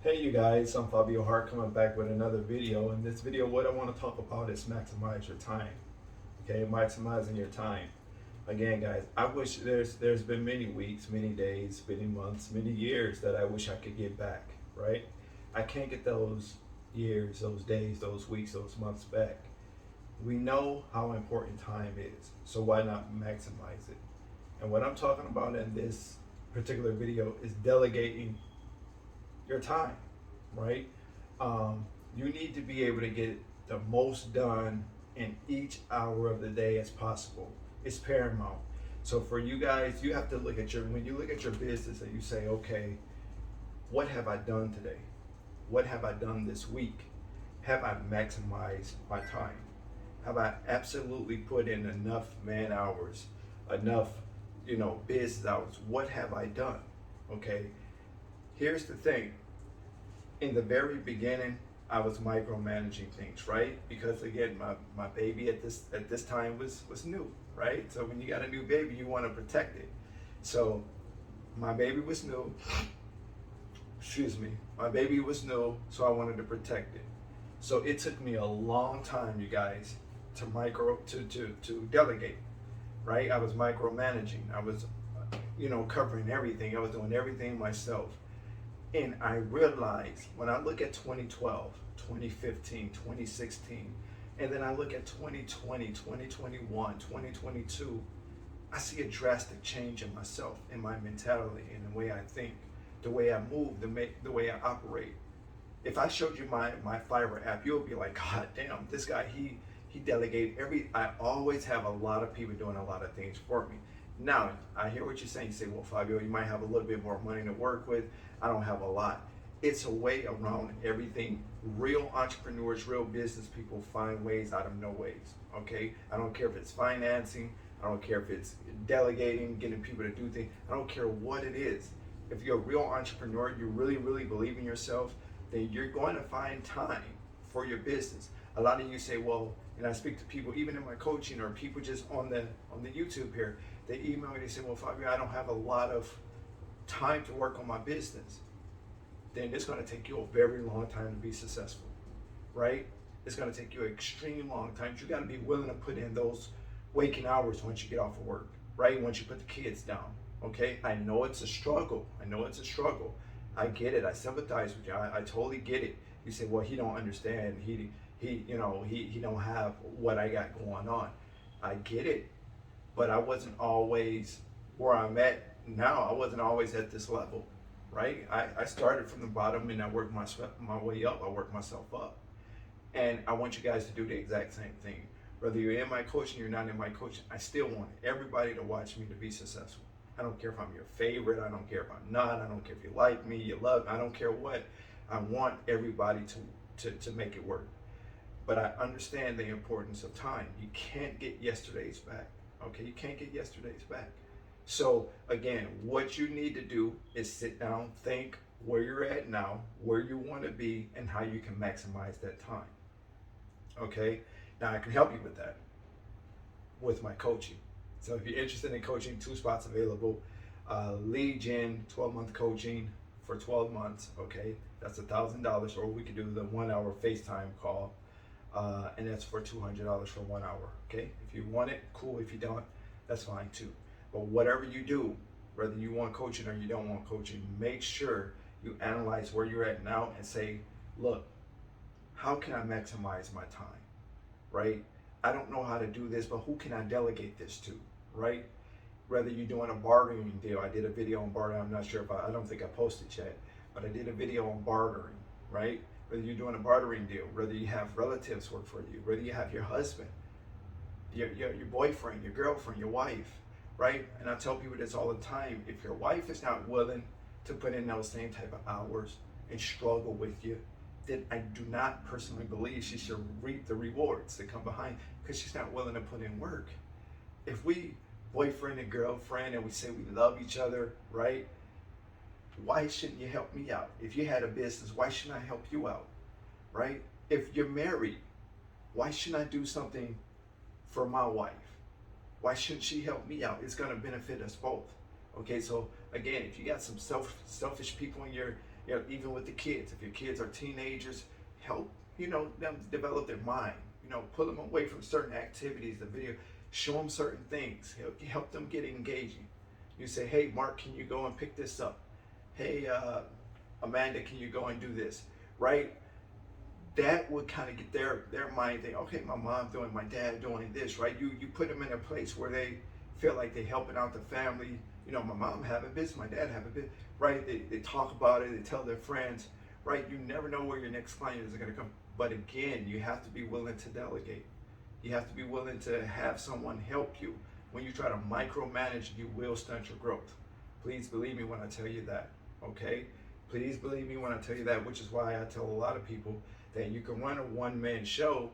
Hey you guys, I'm Fabio Hart coming back with another video. In this video, what I want to talk about is maximize your time. Okay, maximizing your time. Again, guys, I wish there's been many weeks, many days, many months, many years that I wish I could get back, right? I can't get those years, those days, those weeks, those months back. We know how important time is, so why not maximize it? And what I'm talking about in this particular video is delegating your time, right? You need to be able to get the most done in each hour of the day as possible. It's paramount. So for you guys, you have to look at when you look at your business and you say, okay, what have I done today? What have I done this week? Have I maximized my time? Have I absolutely put in enough man hours, enough, business hours? What have I done? Okay. Here's the thing. In the very beginning, I was micromanaging things, right? Because again, my baby at this time was new, right? So when you got a new baby, you want to protect it. So my baby was new. Excuse me. My baby was new, so I wanted to protect it. So it took me a long time, you guys, to delegate, right? I was micromanaging. I was, covering everything. I was doing everything myself. And I realized when I look at 2012, 2015, 2016, and then I look at 2020, 2021, 2022, I see a drastic change in myself, in my mentality, in the way I think, the way I move, the way I operate. If I showed you my Fiverr app, you'll be like, God damn, this guy, he delegated I always have a lot of people doing a lot of things for me. Now, I hear what you're saying. You say, well, Fabio, you might have a little bit more money to work with. I don't have a lot. It's a way around everything. Real entrepreneurs, real business people find ways out of no ways, okay? I don't care if it's financing. I don't care if it's delegating, getting people to do things. I don't care what it is. If you're a real entrepreneur, you really, really believe in yourself, then you're going to find time for your business. A lot of you say, well, and I speak to people even in my coaching or people just on the YouTube here, they email me, they say, well, Fabio, I don't have a lot of time to work on my business. Then it's going to take you a very long time to be successful, right? It's going to take you an extreme long time. You got to be willing to put in those waking hours once you get off of work, right? Once you put the kids down, okay? I know it's a struggle. I get it. I sympathize with you. I totally get it. You say, well, he don't understand. He don't have what I got going on. I get it. But I wasn't always where I'm at now. I wasn't always at this level, right? I started from the bottom and I worked my way up. I worked myself up. And I want you guys to do the exact same thing. Whether you're in my coaching, you're not in my coaching, I still want everybody to watch me to be successful. I don't care if I'm your favorite. I don't care if I'm not. I don't care if you like me, you love me. I don't care what. I want everybody to make it work. But I understand the importance of time. You can't get yesterday's back. Okay, you can't get yesterday's back. So again, what you need to do is sit down, think where you're at now, where you want to be, and how you can maximize that time. Okay, now I can help you with that with my coaching. So if you're interested in coaching, 2 spots available. Lead gen 12-month coaching for 12 months. Okay, that's $1,000, or we could do the 1-hour FaceTime call. And that's for $200 for 1 hour, okay? If you want it, cool. If you don't, that's fine too. But whatever you do, whether you want coaching or you don't want coaching, make sure you analyze where you're at now and say, look, how can I maximize my time, right? I don't know how to do this, but who can I delegate this to, right? Whether you're doing a bartering deal. I did a video on bartering. I'm not sure if I don't think I posted yet, but I did a video on bartering, right? Whether you're doing a bartering deal, whether you have relatives work for you, whether you have your husband, your boyfriend, your girlfriend, your wife, right? And I tell people this all the time. If your wife is not willing to put in those same type of hours and struggle with you, then I do not personally believe she should reap the rewards that come behind, because she's not willing to put in work. If we boyfriend and girlfriend and we say we love each other, right? Why shouldn't you help me out? If you had a business, why shouldn't I help you out, right? If you're married, why shouldn't I do something for my wife? Why shouldn't she help me out? It's going to benefit us both. Okay, so again, if you got some selfish people in You know, even with the kids, if your kids are teenagers, help, you know, them develop their mind. You know, pull them away from certain activities, the video, show them certain things, help them get engaging. You say, hey, Mark, can you go and pick this up? Hey, Amanda, can you go and do this? Right? That would kind of get their mind think, okay, my mom doing, my dad doing this, right? You put them in a place where they feel like they're helping out the family. You know, my mom having business, my dad having business, right? They talk about it, they tell their friends, right? You never know where your next client is going to come. But again, you have to be willing to delegate. You have to be willing to have someone help you. When you try to micromanage, you will stunt your growth. Please believe me when I tell you that, okay? Please believe me when I tell you that, which is why I tell a lot of people that you can run a one-man show,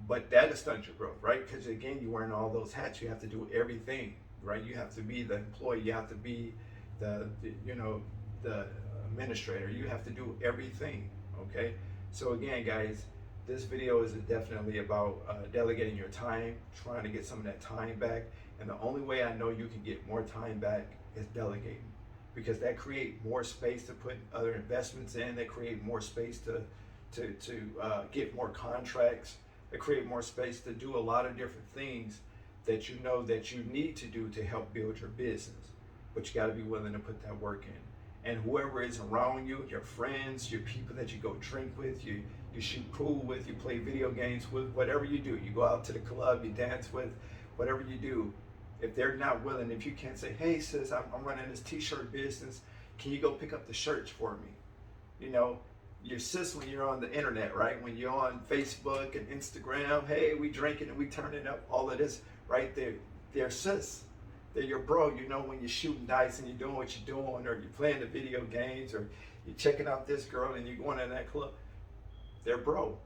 but that is stunt your growth, right? Because again, you're wearing all those hats. You have to do everything, right? You have to be the employee. You have to be the administrator. You have to do everything, okay? So again, guys, this video is definitely about delegating your time, trying to get some of that time back. And the only way I know you can get more time back is delegating, because that creates more space to put other investments in, that create more space to get more contracts, that create more space to do a lot of different things that you know that you need to do to help build your business. But you got to be willing to put that work in. And whoever is around you, your friends, your people that you go drink with, you shoot pool with, you play video games with, whatever you do, you go out to the club, you dance with, whatever you do, if they're not willing, if you can't say, hey sis, I'm running this t-shirt business, can you go pick up the shirts for me? You know, your sis, when you're on the internet, right? When you're on Facebook and Instagram, hey, we drinking and we turning up, all of this, right? They're sis. They're your bro. You know, when you're shooting dice and you're doing what you're doing, or you're playing the video games, or you're checking out this girl and you're going to that club, they're bro.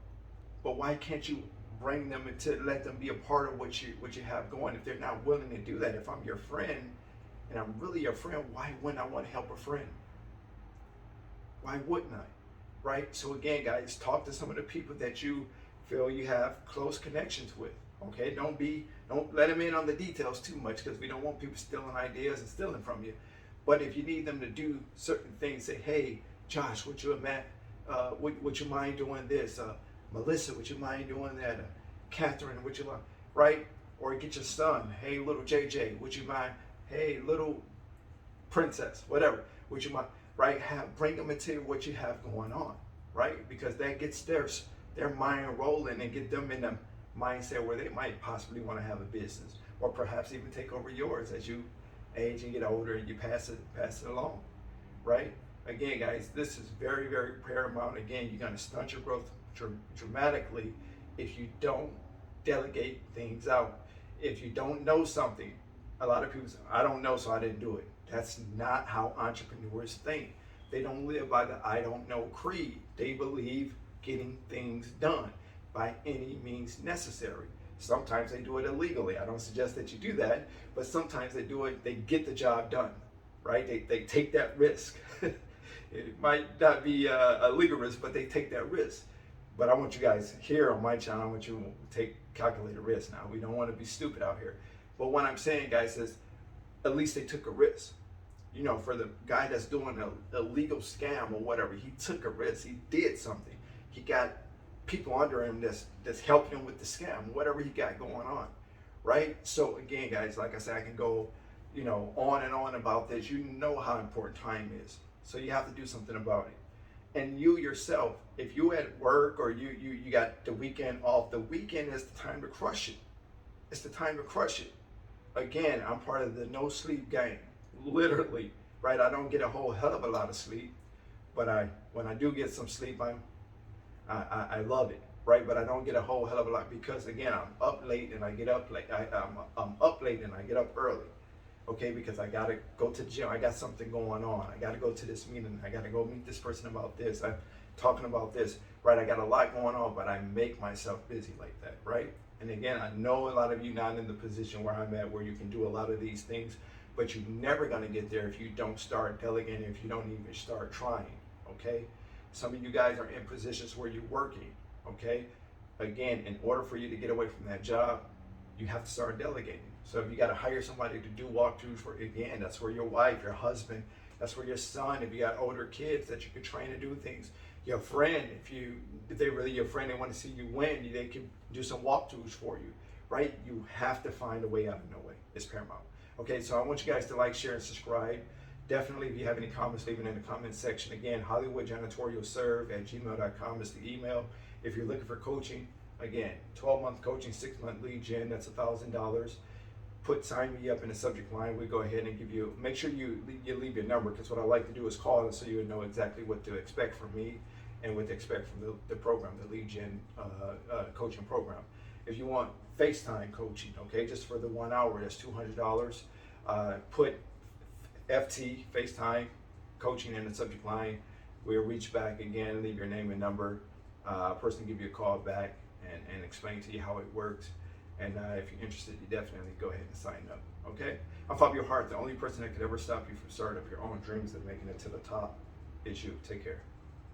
But why can't you bring them to let them be a part of what you have going? If they're not willing to do that, if I'm your friend and I'm really your friend, why wouldn't I want to help a friend? Why wouldn't I? Right? So again, guys, talk to some of the people that you feel you have close connections with. Okay, don't let them in on the details too much, because we don't want people stealing ideas and stealing from you. But if you need them to do certain things, say, hey, Josh, would you mind doing this? Melissa, would you mind doing that? Catherine, would you mind? Right? Or get your son, hey, little JJ, would you mind? Hey, little princess, whatever, would you mind? Right? Bring them into what you have going on, right? Because that gets their mind rolling and get them in the mindset where they might possibly want to have a business, or perhaps even take over yours as you age and get older and you pass it along, right? Again, guys, this is very, very paramount. Again, you're going to stunt your growth dramatically if you don't delegate things out. If you don't know something, a lot of people say, I don't know, so I didn't do it. That's not how entrepreneurs think. They don't live by the I don't know creed. They believe getting things done by any means necessary. Sometimes they do it illegally. I don't suggest that you do that, but sometimes they do it, they get the job done, right? They take that risk. It might not be a legal risk, but they take that risk. But I want you guys here on my channel, I want you to take calculated risk now. We don't want to be stupid out here. But what I'm saying, guys, is at least they took a risk. You know, for the guy that's doing a legal scam or whatever, he took a risk. He did something. He got people under him that's helping him with the scam, whatever he got going on, right? So again, guys, like I said, I can go, you know, on and on about this. You know how important time is, so you have to do something about it. And you yourself, if you at work or you got the weekend off, the weekend is the time to crush it. It's the time to crush it. Again, I'm part of the no sleep gang, literally, right? I don't get a whole hell of a lot of sleep, but when I do get some sleep, I love it, right? But I don't get a whole hell of a lot because, again, I'm up late and I get up late. I'm up late and I get up early, okay? Because I gotta go to the gym. I got something going on. I gotta go to this meeting. I gotta go meet this person about this. I'm talking about this, right? I got a lot going on, but I make myself busy like that, right? And again, I know a lot of you not in the position where I'm at, where you can do a lot of these things, but you're never gonna get there if you don't start delegating, if you don't even start trying, okay? Some of you guys are in positions where you're working, okay? Again, in order for you to get away from that job, you have to start delegating. So if you got to hire somebody to do walkthroughs for, again, that's where your wife, your husband, That's for your son, if you got older kids that you could train to do things. Your friend, if they're really your friend, they want to see you win, they can do some walkthroughs for you, right? You have to find a way out of no way. It's paramount. Okay, so I want you guys to like, share, and subscribe. Definitely, if you have any comments, leave it in the comment section. Again, HOLLYWOODJanitorialServ@gmail.com is the email. If you're looking for coaching, again, 12-month coaching, 6-month lead gen, that's $1,000. Sign me up in the subject line. We go ahead and give you, make sure you leave your number, because what I like to do is call it so you would know exactly what to expect from me and what to expect from the program, the lead gen coaching program. If you want FaceTime coaching, okay, just for the 1 hour, that's $200. Put FT, FaceTime coaching, in the subject line. We'll reach back again, leave your name and number. A person will give you a call back and explain to you how it works. And if you're interested, you definitely go ahead and sign up, okay? I'm Fabio Hart. The only person that could ever stop you from starting up your own dreams and making it to the top is you. Take care.